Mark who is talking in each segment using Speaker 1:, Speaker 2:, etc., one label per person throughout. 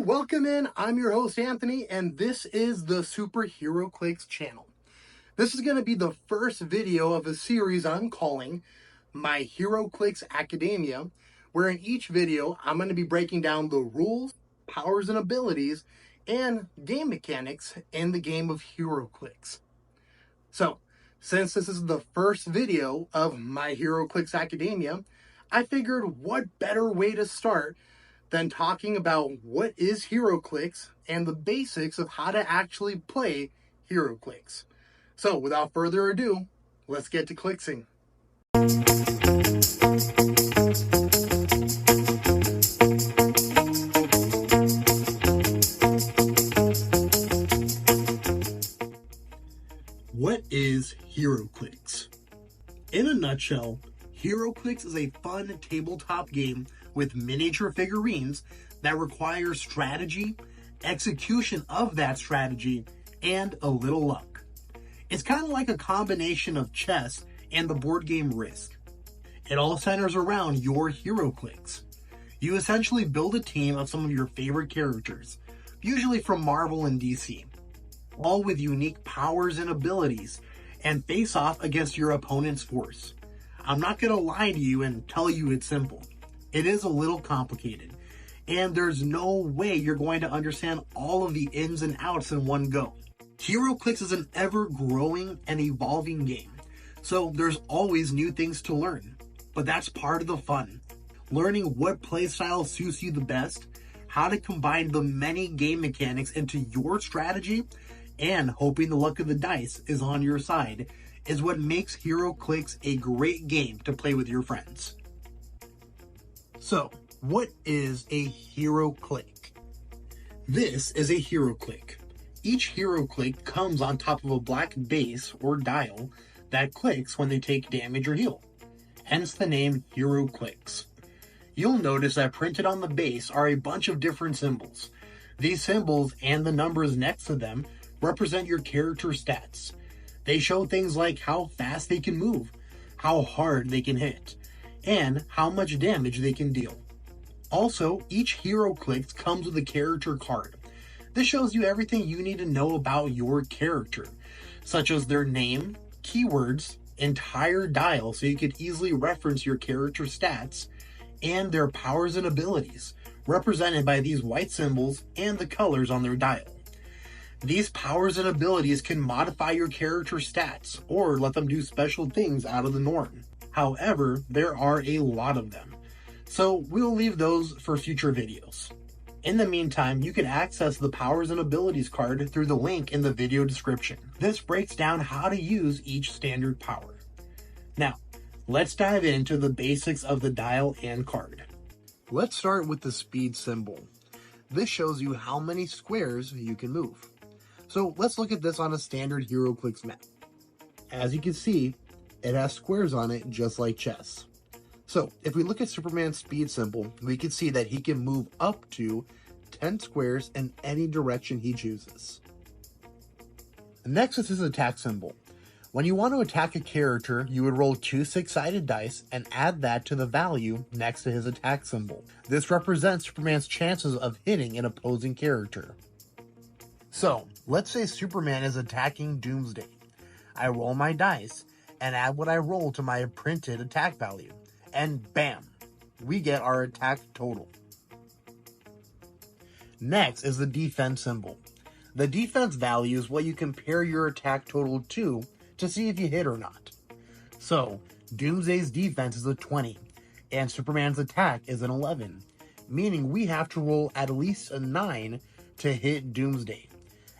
Speaker 1: welcome in. I'm your host, Anthony, and this is the Heroclix channel. This is going to be the first video of a series I'm calling my Heroclix Academia, where in each video, I'm going to be breaking down the rules, powers, and abilities, and game mechanics in the game of Heroclix. So, since this is the first video of my Heroclix Academia, I figured what better way to start than talking about what is Heroclix and the basics of how to actually play Heroclix. So without further ado, let's get to clixing. What is Heroclix? In a nutshell, Heroclix is a fun tabletop game with miniature figurines that require strategy, execution of that strategy, and a little luck. It's kind of like a combination of chess and the board game Risk. It all centers around your Heroclix. You essentially build a team of some of your favorite characters, usually from Marvel and DC, all with unique powers and abilities, and face off against your opponent's force. I'm not going to lie to you and tell you it's simple. It is a little complicated, and there's no way you're going to understand all of the ins and outs in one go. Heroclix is an ever-growing and evolving game, so there's always new things to learn. But that's part of the fun. Learning what playstyle suits you the best, how to combine the many game mechanics into your strategy, and hoping the luck of the dice is on your side is what makes Heroclix a great game to play with your friends. So, what is a Heroclix? This is a Heroclix. Each Heroclix comes on top of a black base or dial that clicks when they take damage or heal, hence the name Heroclix. You'll notice that printed on the base are a bunch of different symbols. These symbols and the numbers next to them represent your character stats. They show things like how fast they can move, how hard they can hit, and how much damage they can deal. Also, each Heroclix comes with a character card. This shows you everything you need to know about your character, such as their name, keywords, entire dial so you could easily reference your character stats, and their powers and abilities, represented by these white symbols and the colors on their dial. These powers and abilities can modify your character stats or let them do special things out of the norm. However, there are a lot of them, so we'll leave those for future videos. In the meantime, you can access the powers and abilities card through the link in the video description. This breaks down how to use each standard power. Now, let's dive into the basics of the dial and card. Let's start with the speed symbol. This shows you how many squares you can move. So let's look at this on a standard Heroclix map. As you can see, it has squares on it just like chess. So if we look at Superman's speed symbol, we can see that he can move up to 10 squares in any direction he chooses. Next is his attack symbol. When you want to attack a character, you would roll 2 6-sided dice and add that to the value next to his attack symbol. This represents Superman's chances of hitting an opposing character. So, let's say Superman is attacking Doomsday. I roll my dice and add what I roll to my printed attack value. And bam, we get our attack total. Next is the defense symbol. The defense value is what you compare your attack total to see if you hit or not. So, Doomsday's defense is a 20, and Superman's attack is an 11, meaning we have to roll at least a 9 to hit Doomsday.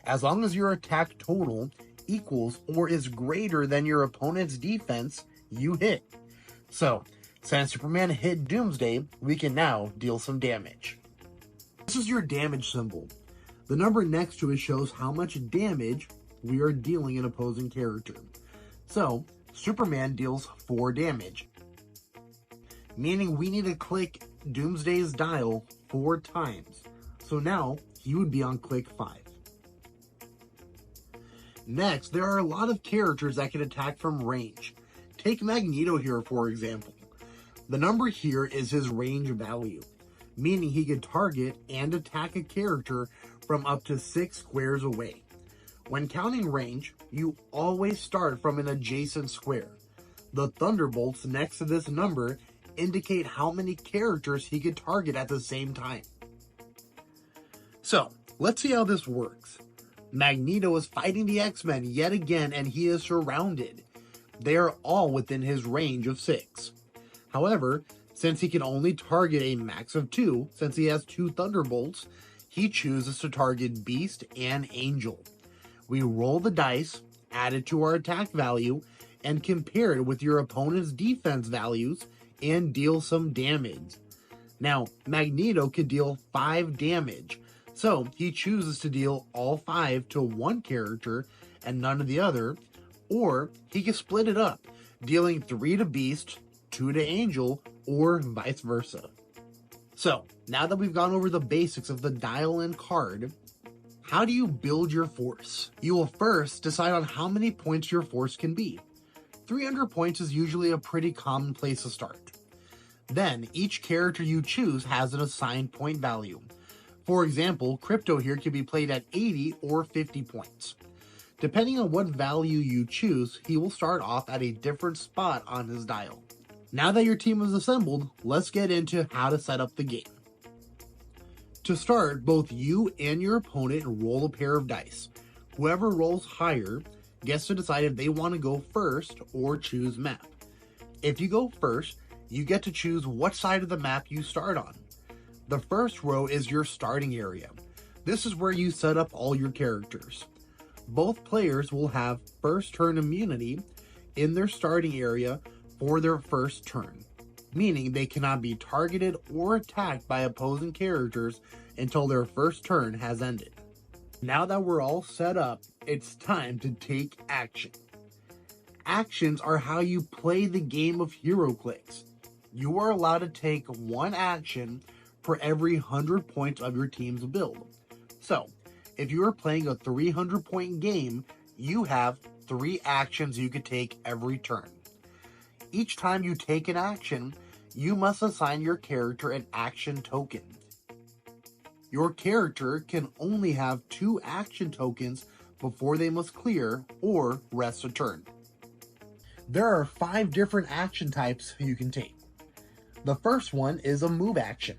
Speaker 1: As long as your attack total equals or is greater than your opponent's defense, you hit. So, since Superman hit Doomsday, we can now deal some damage. This is your damage symbol. The number next to it shows how much damage we are dealing an opposing character. So, Superman deals 4 damage, meaning we need to click Doomsday's dial 4 times. So now, he would be on click 5. Next, there are a lot of characters that can attack from range. Take Magneto here, for example. The number here is his range value. meaning he can target and attack a character from up to 6 squares away. When counting range, you always start from an adjacent square. The thunderbolts next to this number indicate how many characters he could target at the same time. So, let's see how this works. Magneto is fighting the X-Men yet again, and he is surrounded. They are all within his range of 6. However, since he can only target a max of 2, since he has 2 thunderbolts, he chooses to target Beast and Angel. We roll the dice, add it to our attack value, and compare it with your opponent's defense values, and deal some damage. Now, Magneto could deal 5 damage, so he chooses to deal all 5 to one character and none of the other, or he can split it up, dealing 3 to Beast, 2 to Angel, or vice versa. So, now that we've gone over the basics of the dial and card, how do you build your force? You will first decide on how many points your force can be. 300 points is usually a pretty common place to start. Then, each character you choose has an assigned point value. For example, Crypto here can be played at 80 or 50 points. Depending on what value you choose, he will start off at a different spot on his dial. Now that your team is assembled, let's get into how to set up the game. To start, both you and your opponent roll a pair of dice. Whoever rolls higher gets to decide if they want to go first or choose map. If you go first, you get to choose what side of the map you start on. The first row is your starting area. This is where you set up all your characters. Both players will have first turn immunity in their starting area for their first turn, meaning they cannot be targeted or attacked by opposing characters until their first turn has ended. Now that we're all set up, it's time to take action. Actions are how you play the game of Heroclix. You are allowed to take one action for every 100 points of your team's build. So, if you are playing a 300 point game, you have 3 actions you could take every turn. Each time you take an action, you must assign your character an action token. Your character can only have 2 action tokens before they must clear or rest a turn. There are 5 different action types you can take. The first one is a move action.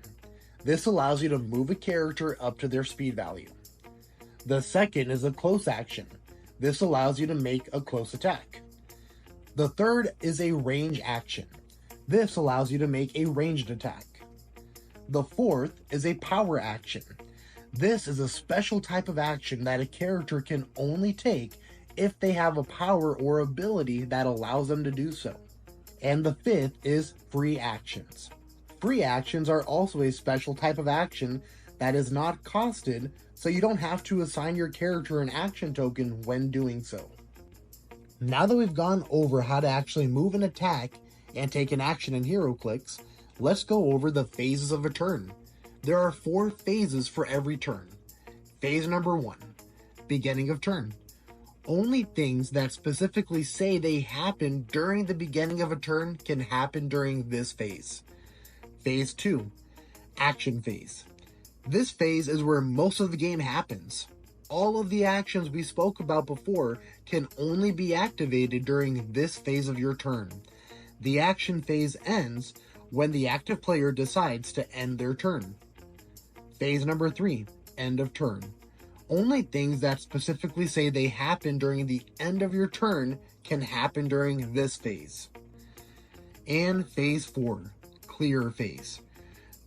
Speaker 1: This allows you to move a character up to their speed value. The second is a close action. This allows you to make a close attack. The third is a range action. This allows you to make a ranged attack. The fourth is a power action. This is a special type of action that a character can only take if they have a power or ability that allows them to do so. And the fifth is free actions. Free actions are also a special type of action that is not costed, so you don't have to assign your character an action token when doing so. Now that we've gone over how to actually move an attack and take an action in Heroclix, let's go over the phases of a turn. There are 4 phases for every turn. Phase number 1, beginning of turn. Only things that specifically say they happen during the beginning of a turn can happen during this phase. Phase 2, action phase. This phase is where most of the game happens. All of the actions we spoke about before can only be activated during this phase of your turn. The action phase ends when the active player decides to end their turn. Phase number 3, end of turn. Only things that specifically say they happen during the end of your turn can happen during this phase. And phase 4, clear phase.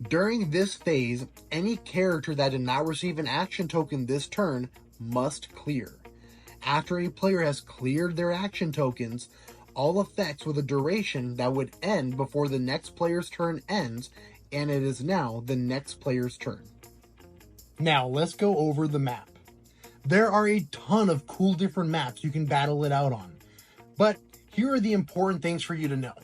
Speaker 1: During this phase, any character that did not receive an action token this turn must clear. After a player has cleared their action tokens, all effects with a duration that would end before the next player's turn ends, and it is now the next player's turn. Now let's go over the map. There are a ton of cool different maps you can battle it out on, but here are the important things for you to know.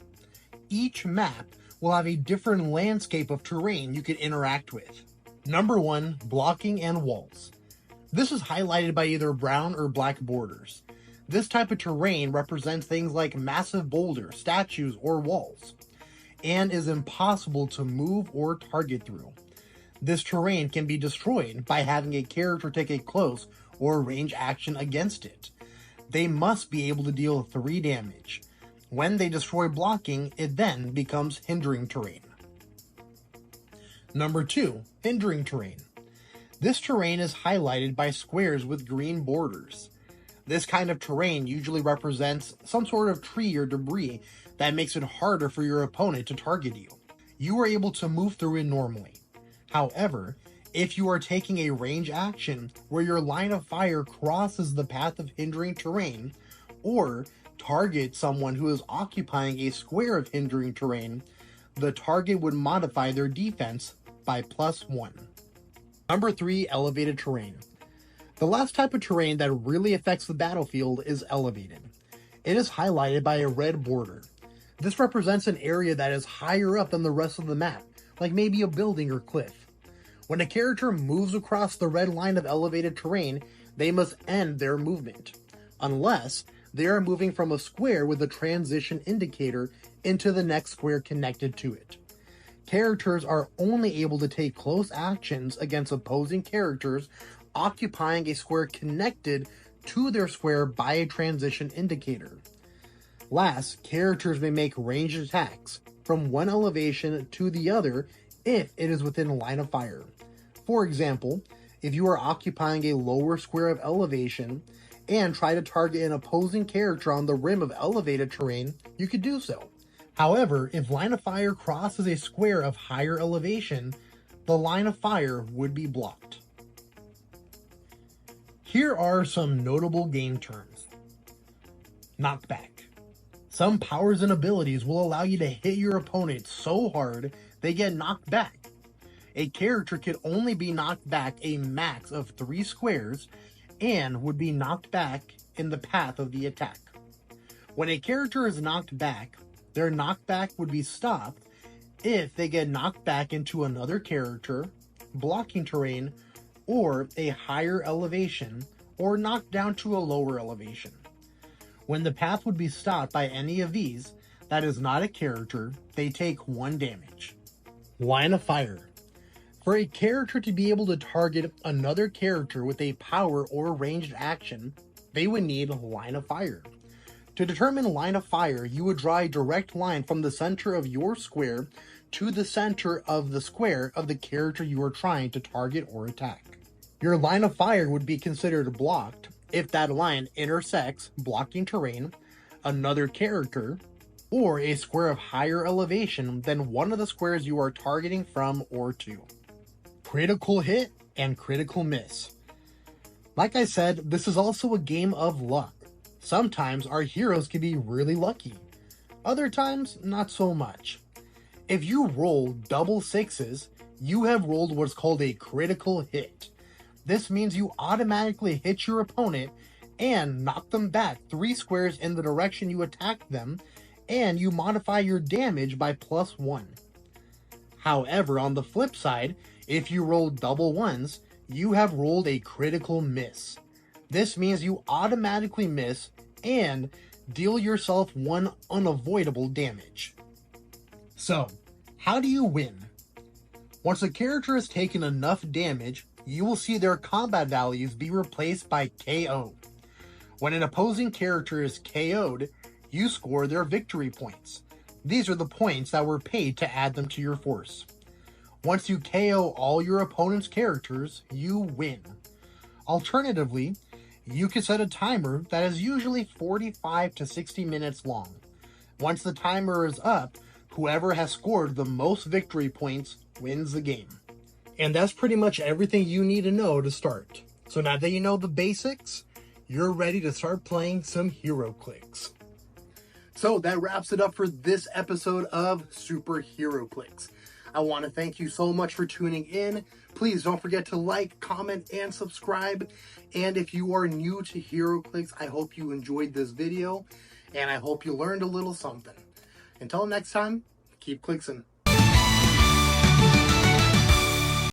Speaker 1: Each map will have a different landscape of terrain you can interact with. Number 1, blocking and walls. This is highlighted by either brown or black borders. This type of terrain represents things like massive boulders, statues, or walls, and is impossible to move or target through. This terrain can be destroyed by having a character take a close or range action against it. They must be able to deal 3 damage. When they destroy blocking, it then becomes hindering terrain. Number 2, hindering terrain. This terrain is highlighted by squares with green borders. This kind of terrain usually represents some sort of tree or debris that makes it harder for your opponent to target you. You are able to move through it normally. However, if you are taking a range action where your line of fire crosses the path of hindering terrain, or target someone who is occupying a square of hindering terrain, the target would modify their defense by +1. Number 3, elevated terrain. The last type of terrain that really affects the battlefield is elevated. It is highlighted by a red border. This represents an area that is higher up than the rest of the map, like maybe a building or cliff. When a character moves across the red line of elevated terrain, they must end their movement, unless they are moving from a square with a transition indicator into the next square connected to it. Characters are only able to take close actions against opposing characters occupying a square connected to their square by a transition indicator. Last, characters may make ranged attacks from one elevation to the other if it is within line of fire. For example, if you are occupying a lower square of elevation and try to target an opposing character on the rim of elevated terrain, you could do so. However, if line of fire crosses a square of higher elevation, the line of fire would be blocked. Here are some notable game terms. Knockback. Some powers and abilities will allow you to hit your opponent so hard they get knocked back. A character could only be knocked back a max of 3 squares and would be knocked back in the path of the attack. When a character is knocked back, their knockback would be stopped if they get knocked back into another character, blocking terrain, or a higher elevation, or knocked down to a lower elevation. When the path would be stopped by any of these, that is not a character, they take 1 damage. Line of fire. For a character to be able to target another character with a power or ranged action, they would need line of fire. To determine line of fire, you would draw a direct line from the center of your square to the center of the square of the character you are trying to target or attack. Your line of fire would be considered blocked if that line intersects blocking terrain, another character, or a square of higher elevation than one of the squares you are targeting from or to. Critical hit and critical miss. Like I said, this is also a game of luck. Sometimes our heroes can be really lucky. Other times, not so much. If you roll double 6s, you have rolled what's called a critical hit. This means you automatically hit your opponent and knock them back 3 squares in the direction you attacked them, and you modify your damage by +1. However, on the flip side, if you roll double 1s, you have rolled a critical miss. This means you automatically miss and deal yourself 1 unavoidable damage. So, how do you win? Once a character has taken enough damage, you will see their combat values be replaced by KO. When an opposing character is KO'd, you score their victory points. These are the points that were paid to add them to your force. Once you KO all your opponent's characters, you win. Alternatively, you can set a timer that is usually 45 to 60 minutes long. Once the timer is up, whoever has scored the most victory points wins the game. And that's pretty much everything you need to know to start. So now that you know the basics, you're ready to start playing some Heroclix. So that wraps it up for this episode of Super Heroclix. I want to thank you so much for tuning in. Please don't forget to like, comment, and subscribe. And if you are new to Heroclix, I hope you enjoyed this video, and I hope you learned a little something. Until next time, keep clixing.